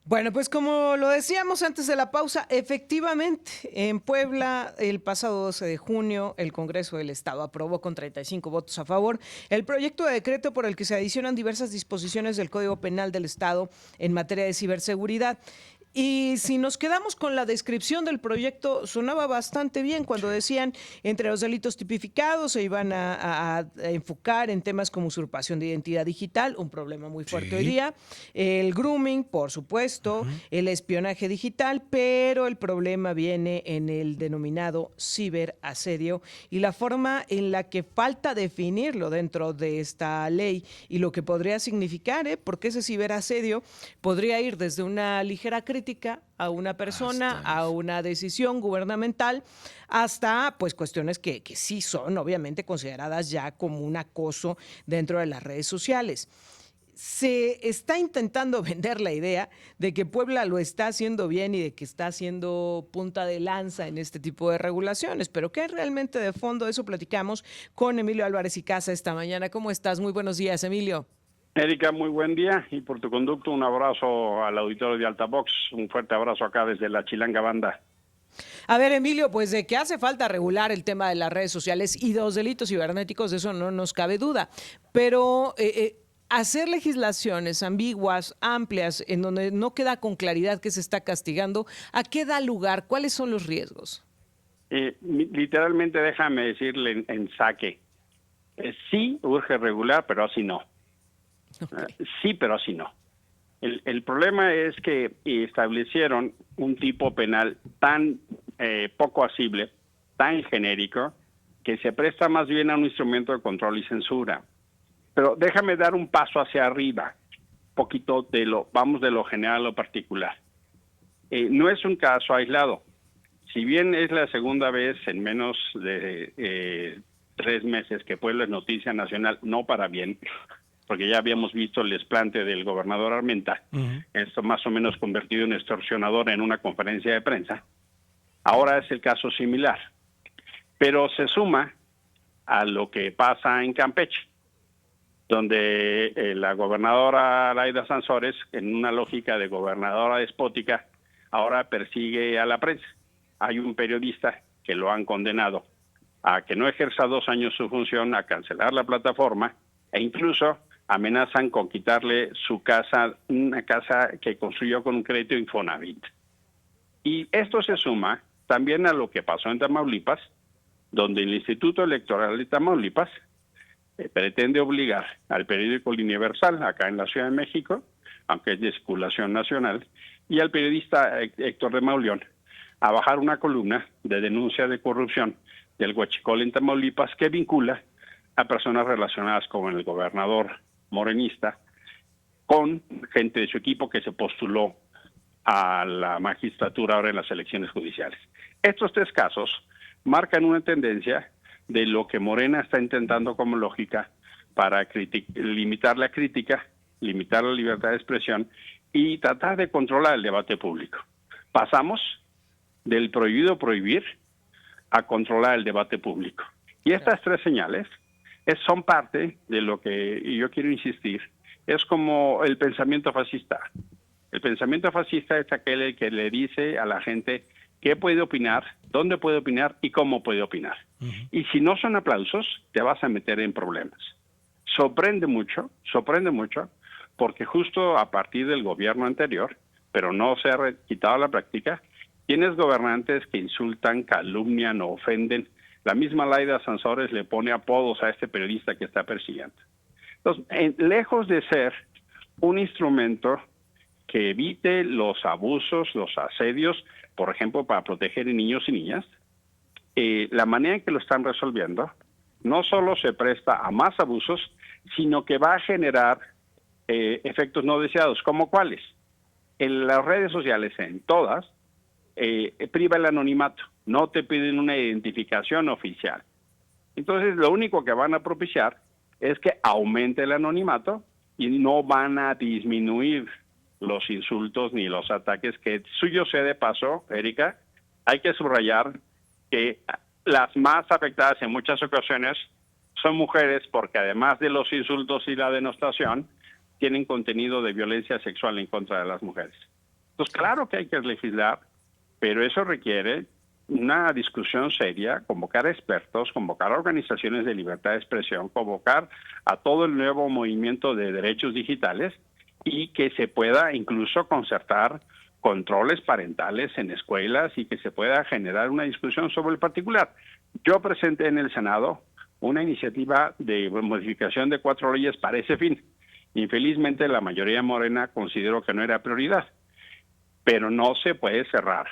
Bueno, pues como lo decíamos antes de la pausa, efectivamente, en Puebla, el pasado 12 de junio, el Congreso del Estado aprobó con 35 votos a favor el proyecto de decreto por el que se adicionan diversas disposiciones del Código Penal del Estado en materia de ciberseguridad. Y si nos quedamos con la descripción del proyecto, sonaba bastante bien cuando Sí. decían entre los delitos tipificados se iban a enfocar en temas como usurpación de identidad digital, un problema muy fuerte hoy Sí. día, el grooming, por supuesto, Ujú. el espionaje digital, pero el problema viene en el denominado ciberasedio y la forma en la que falta definirlo dentro de esta ley y lo que podría significar, porque ese ciberasedio podría ir desde una ligera crítica a una persona, Hasta a una decisión gubernamental, hasta pues cuestiones que sí son obviamente consideradas ya como un acoso dentro de las redes sociales. Se está intentando vender la idea de que Puebla lo está haciendo bien y de que está haciendo punta de lanza en este tipo de regulaciones, pero ¿qué es realmente de fondo? Eso platicamos con Emilio Álvarez y Casa esta mañana. ¿Cómo estás? Muy buenos días, Emilio. Erika, muy buen día y por tu conducto un abrazo al auditorio de Altavox, un fuerte abrazo acá desde la Chilanga Banda. A ver, Emilio, pues de que hace falta regular el tema de las redes sociales y de los delitos cibernéticos, de eso no nos cabe duda. Pero hacer legislaciones ambiguas, amplias, en donde no queda con claridad que se está castigando, ¿a qué da lugar? ¿Cuáles son los riesgos? Literalmente déjame decirle en saque, sí urge regular, pero así no. Ok. Sí, pero así no. El problema es que establecieron un tipo penal tan poco asible, tan genérico, que se presta más bien a un instrumento de control y censura. Pero déjame dar un paso hacia arriba, poquito vamos de lo general a lo particular. No es un caso aislado. Si bien es la segunda vez en menos de 3 meses que Puebla es noticia nacional, no para bien, porque ya habíamos visto el desplante del gobernador Armenta, Ujú. esto más o menos convertido en extorsionador en una conferencia de prensa, ahora es el caso similar, pero se suma a lo que pasa en Campeche, donde la gobernadora Laida Sansores, en una lógica de gobernadora despótica, ahora persigue a la prensa. Hay un periodista que lo han condenado a que no ejerza 2 años su función, a cancelar la plataforma e incluso amenazan con quitarle su casa, una casa que construyó con un crédito Infonavit. Y esto se suma también a lo que pasó en Tamaulipas, donde el Instituto Electoral de Tamaulipas pretende obligar al periódico El Universal, acá en la Ciudad de México, aunque es de circulación nacional, y al periodista Héctor de Mauleón a bajar una columna de denuncia de corrupción del Huachicol en Tamaulipas que vincula a personas relacionadas con el gobernador morenista, con gente de su equipo que se postuló a la magistratura ahora en las elecciones judiciales. Estos 3 casos marcan una tendencia de lo que Morena está intentando como lógica para limitar la crítica, limitar la libertad de expresión y tratar de controlar el debate público. Pasamos del prohibido prohibir a controlar el debate público. Y estas 3 señales son parte de lo que yo quiero insistir, es como el pensamiento fascista. El pensamiento fascista es aquel que le dice a la gente qué puede opinar, dónde puede opinar y cómo puede opinar. Ujú. Y si no son aplausos, te vas a meter en problemas. Sorprende mucho, porque justo a partir del gobierno anterior, pero no se ha quitado la práctica, tienes gobernantes que insultan, calumnian o ofenden. La misma Laida Sansores le pone apodos a este periodista que está persiguiendo. Entonces, lejos de ser un instrumento que evite los abusos, los asedios, por ejemplo, para proteger niños y niñas, la manera en que lo están resolviendo no solo se presta a más abusos, sino que va a generar efectos no deseados, como cuáles. En las redes sociales, en todas, priva el anonimato, no te piden una identificación oficial. Entonces, lo único que van a propiciar es que aumente el anonimato y no van a disminuir los insultos ni los ataques, que suyo sea de paso, Erika, hay que subrayar que las más afectadas en muchas ocasiones son mujeres porque además de los insultos y la denostación, tienen contenido de violencia sexual en contra de las mujeres. Entonces, claro que hay que legislar, pero eso requiere una discusión seria, convocar expertos, convocar organizaciones de libertad de expresión, convocar a todo el nuevo movimiento de derechos digitales y que se pueda incluso concertar controles parentales en escuelas y que se pueda generar una discusión sobre el particular. Yo presenté en el Senado una iniciativa de modificación de 4 leyes para ese fin. Infelizmente, la mayoría morena consideró que no era prioridad, pero no se puede cerrar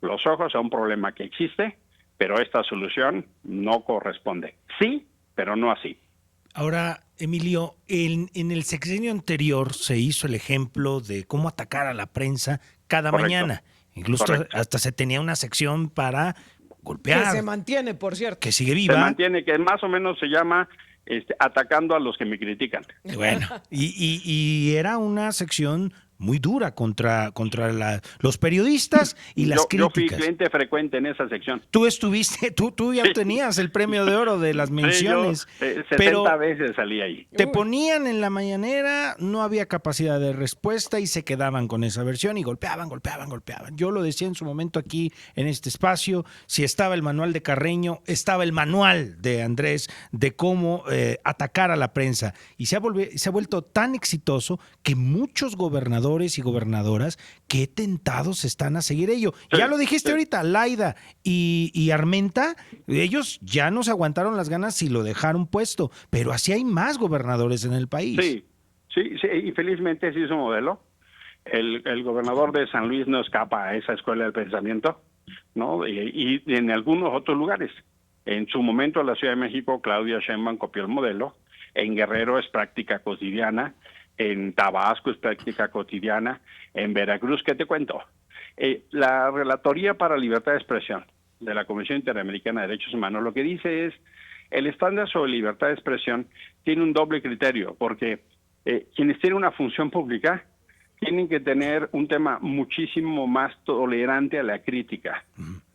los ojos a un problema que existe, pero esta solución no corresponde. Sí, pero no así. Ahora, Emilio, en el sexenio anterior se hizo el ejemplo de cómo atacar a la prensa cada Correcto. mañana. Incluso hasta se tenía una sección para golpear. Que se mantiene, por cierto. Que sigue viva. Se mantiene, que más o menos se llama atacando a los que me critican. Bueno, y era una sección muy dura contra los periodistas y las críticas. Yo fui cliente frecuente en esa sección. Tú estuviste, tú ya tenías el premio de oro de las menciones. Sí, yo, 70 pero veces salí ahí. te ponían en la mañanera, no había capacidad de respuesta y se quedaban con esa versión y golpeaban. Yo lo decía en su momento aquí en este espacio, si estaba el manual de Carreño, estaba el manual de Andrés de cómo atacar a la prensa. Y se ha vuelto tan exitoso que muchos gobernadores y gobernadoras que tentados están a seguir ello. Sí, ya lo dijiste ahorita, Laida y Armenta, ellos ya no se aguantaron las ganas y lo dejaron puesto, pero así hay más gobernadores en el país. Sí, y felizmente sí es un modelo. El gobernador de San Luis no escapa a esa escuela del pensamiento, ¿no? Y en algunos otros lugares. En su momento, en la Ciudad de México, Claudia Sheinbaum copió el modelo. En Guerrero es práctica cotidiana. En Tabasco es práctica cotidiana. En Veracruz, ¿qué te cuento? La Relatoría para Libertad de Expresión de la Comisión Interamericana de Derechos Humanos lo que dice es el estándar sobre libertad de expresión tiene un doble criterio, porque quienes tienen una función pública tienen que tener un tema muchísimo más tolerante a la crítica.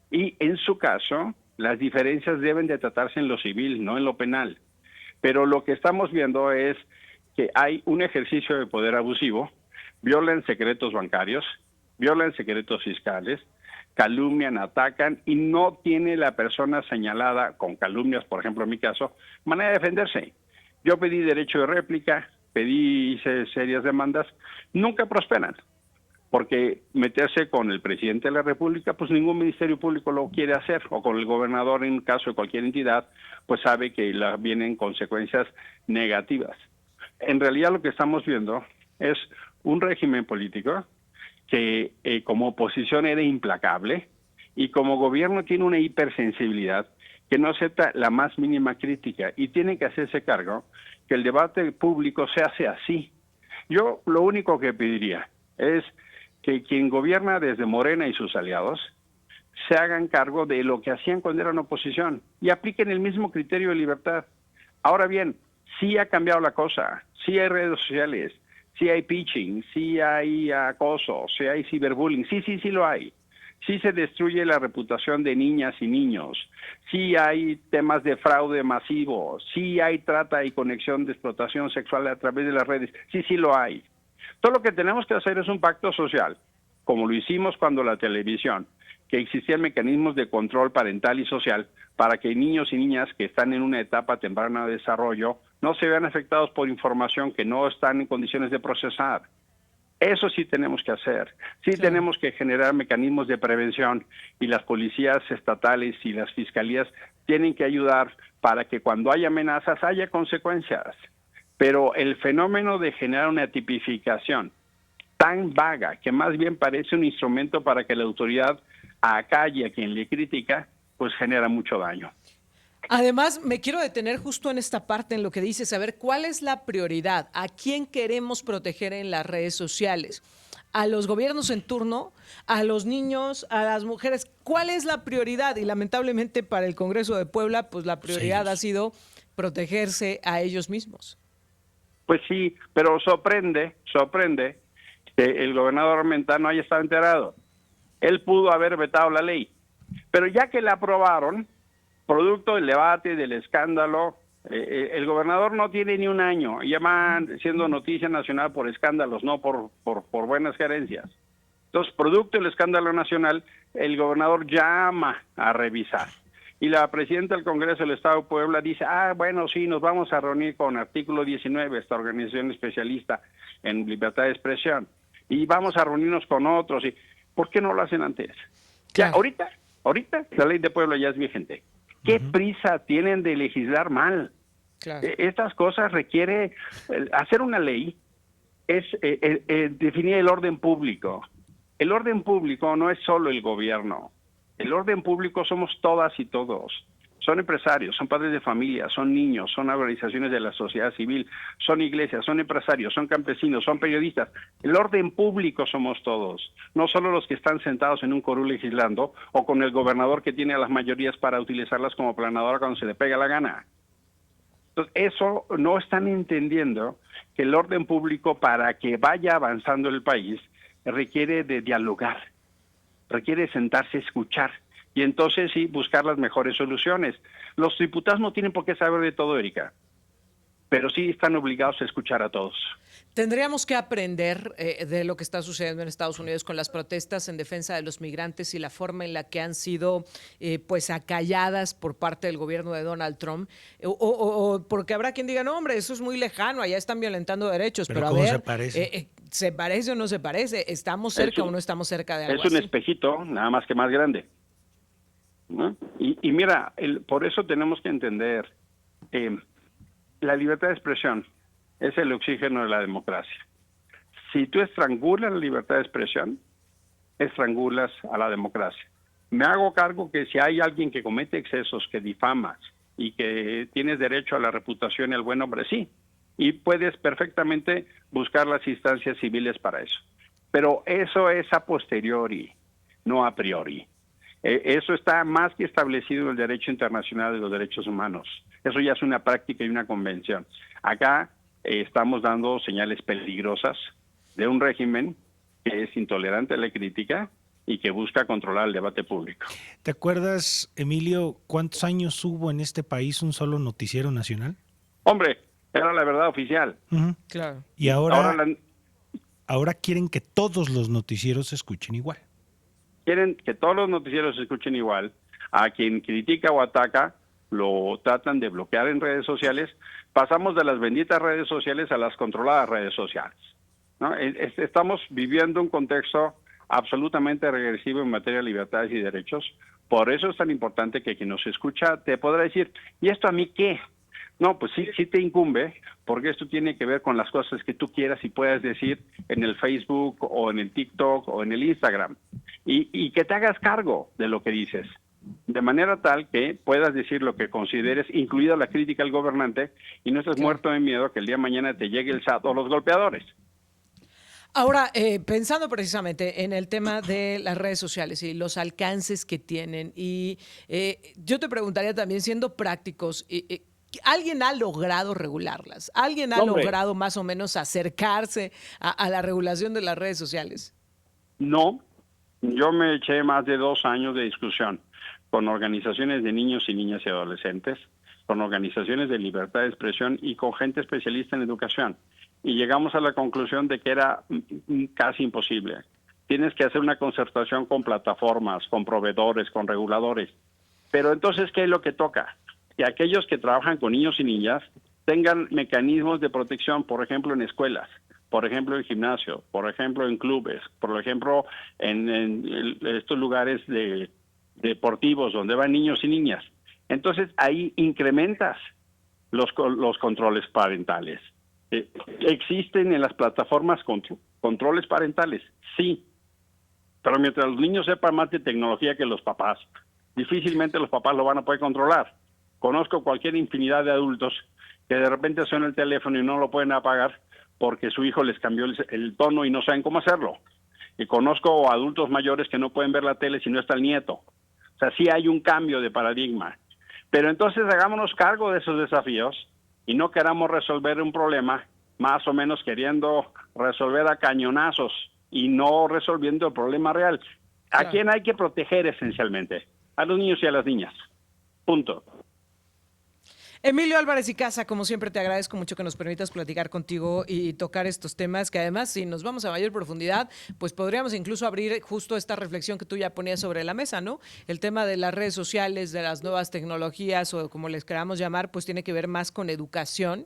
Y en su caso, las diferencias deben de tratarse en lo civil, no en lo penal. Pero lo que estamos viendo es que hay un ejercicio de poder abusivo, violan secretos bancarios, violan secretos fiscales, calumnian, atacan y no tiene la persona señalada con calumnias, por ejemplo en mi caso, manera de defenderse. Yo pedí derecho de réplica, hice serias demandas, nunca prosperan, porque meterse con el presidente de la República, pues ningún ministerio público lo quiere hacer, o con el gobernador en caso de cualquier entidad, pues sabe que vienen consecuencias negativas. En realidad lo que estamos viendo es un régimen político que como oposición era implacable y como gobierno tiene una hipersensibilidad que no acepta la más mínima crítica y tiene que hacerse cargo que el debate público se hace así. Yo lo único que pediría es que quien gobierna desde Morena y sus aliados se hagan cargo de lo que hacían cuando eran oposición y apliquen el mismo criterio de libertad. Ahora bien, sí ha cambiado la cosa, sí hay redes sociales, sí hay pitching, sí hay acoso, sí hay ciberbullying, sí lo hay. Sí se destruye la reputación de niñas y niños, sí hay temas de fraude masivo, sí hay trata y conexión de explotación sexual a través de las redes, sí lo hay. Todo lo que tenemos que hacer es un pacto social, como lo hicimos cuando la televisión, que existían mecanismos de control parental y social para que niños y niñas que están en una etapa temprana de desarrollo no se vean afectados por información que no están en condiciones de procesar. Eso sí tenemos que hacer. Sí tenemos que generar mecanismos de prevención y las policías estatales y las fiscalías tienen que ayudar para que cuando haya amenazas haya consecuencias. Pero el fenómeno de generar una tipificación tan vaga que más bien parece un instrumento para que la autoridad acalle a quien le critica, pues genera mucho daño. Además, me quiero detener justo en esta parte, en lo que dices, saber cuál es la prioridad, a quién queremos proteger en las redes sociales, a los gobiernos en turno, a los niños, a las mujeres. ¿Cuál es la prioridad? Y lamentablemente para el Congreso de Puebla, pues la prioridad ha sido protegerse a ellos mismos. Pues sí, pero sorprende que el gobernador Armenta no haya estado enterado. Él pudo haber vetado la ley, pero ya que la aprobaron, producto del debate, del escándalo, el gobernador no tiene ni un año, ya van siendo noticia nacional por escándalos, no por buenas gerencias. Entonces, producto del escándalo nacional, el gobernador llama a revisar. Y la presidenta del Congreso del Estado de Puebla dice, bueno, sí, nos vamos a reunir con Artículo 19, esta organización especialista en libertad de expresión, y vamos a reunirnos con otros. Y ¿por qué no lo hacen antes? Ya, ahorita la ley de Puebla ya es vigente. ¿Qué prisa tienen de legislar mal? Claro. Estas cosas requiere hacer una ley, es definir el orden público. El orden público no es solo el gobierno. El orden público somos todas y todos. Son empresarios, son padres de familia, son niños, son organizaciones de la sociedad civil, son iglesias, son empresarios, son campesinos, son periodistas. El orden público somos todos, no solo los que están sentados en un curul legislando o con el gobernador que tiene a las mayorías para utilizarlas como planadora cuando se le pega la gana. Entonces, eso no están entendiendo que el orden público, para que vaya avanzando el país, requiere de dialogar, requiere sentarse a escuchar y entonces sí buscar las mejores soluciones. Los diputados no tienen por qué saber de todo, Erika, pero sí están obligados a escuchar a todos. Tendríamos que aprender de lo que está sucediendo en Estados Unidos con las protestas en defensa de los migrantes y la forma en la que han sido pues acalladas por parte del gobierno de Donald Trump, o porque habrá quien diga, no, hombre, eso es muy lejano, allá están violentando derechos, pero a ¿cómo ver, se parece? ¿se parece o no se parece? ¿Estamos cerca o no estamos cerca de algo así? Es un así? espejito, nada más que más grande, ¿no? Y mira, por eso tenemos que entender, la libertad de expresión es el oxígeno de la democracia. Si tú estrangulas la libertad de expresión, estrangulas a la democracia. Me hago cargo que si hay alguien que comete excesos, que difamas y que tienes derecho a la reputación y al buen nombre, sí. Y puedes perfectamente buscar las instancias civiles para eso. Pero eso es a posteriori, no a priori. Eso está más que establecido en el derecho internacional de los derechos humanos. Eso ya es una práctica y una convención. Acá estamos dando señales peligrosas de un régimen que es intolerante a la crítica y que busca controlar el debate público. ¿Te acuerdas, Emilio, cuántos años hubo en este país un solo noticiero nacional? Hombre, era la verdad oficial. Claro. Y ahora quieren que todos los noticieros se escuchen igual. Quieren que todos los noticieros se escuchen igual. A quien critica o ataca lo tratan de bloquear en redes sociales. Pasamos de las benditas redes sociales a las controladas redes sociales, ¿no? Estamos viviendo un contexto absolutamente regresivo en materia de libertades y derechos. Por eso es tan importante que quien nos escucha te podrá decir, ¿y esto a mí qué? No, pues sí te incumbe, porque esto tiene que ver con las cosas que tú quieras y puedas decir en el Facebook o en el TikTok o en el Instagram. Y que te hagas cargo de lo que dices, de manera tal que puedas decir lo que consideres, incluida la crítica al gobernante, y no estés muerto de miedo que el día de mañana te llegue el SAT o los golpeadores. Ahora, pensando precisamente en el tema de las redes sociales y los alcances que tienen, y yo te preguntaría también, siendo prácticos, ¿alguien ha logrado regularlas? ¿Alguien ha logrado más o menos acercarse a la regulación de las redes sociales? No, yo me eché más de 2 años de discusión con organizaciones de niños y niñas y adolescentes, con organizaciones de libertad de expresión y con gente especialista en educación. Y llegamos a la conclusión de que era casi imposible. Tienes que hacer una concertación con plataformas, con proveedores, con reguladores. Pero entonces, ¿qué es lo que toca? Que aquellos que trabajan con niños y niñas tengan mecanismos de protección, por ejemplo, en escuelas, por ejemplo, en gimnasio, por ejemplo, en clubes, por ejemplo, en estos lugares deportivos donde van niños y niñas. Entonces, ahí incrementas los controles parentales. ¿Existen en las plataformas controles parentales? Sí, pero mientras los niños sepan más de tecnología que los papás, difícilmente los papás lo van a poder controlar. Conozco cualquier infinidad de adultos que de repente suena el teléfono y no lo pueden apagar porque su hijo les cambió el tono y no saben cómo hacerlo. Y conozco adultos mayores que no pueden ver la tele si no está el nieto. O sea, sí hay un cambio de paradigma. Pero entonces hagámonos cargo de esos desafíos y no queramos resolver un problema más o menos queriendo resolver a cañonazos y no resolviendo el problema real. ¿A quién hay que proteger esencialmente? A los niños y a las niñas. Punto. Emilio Álvarez y Casa, como siempre te agradezco mucho que nos permitas platicar contigo y tocar estos temas que además si nos vamos a mayor profundidad, pues podríamos incluso abrir justo esta reflexión que tú ya ponías sobre la mesa, ¿no? El tema de las redes sociales, de las nuevas tecnologías o como les queramos llamar, pues tiene que ver más con educación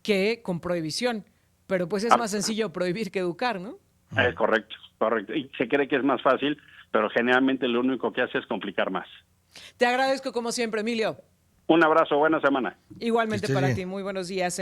que con prohibición. Pero pues es más sencillo prohibir que educar, ¿no? Es correcto, correcto. Y se cree que es más fácil, pero generalmente lo único que hace es complicar más. Te agradezco como siempre, Emilio. Un abrazo, buena semana. Igualmente para bien. ti, muy buenos días.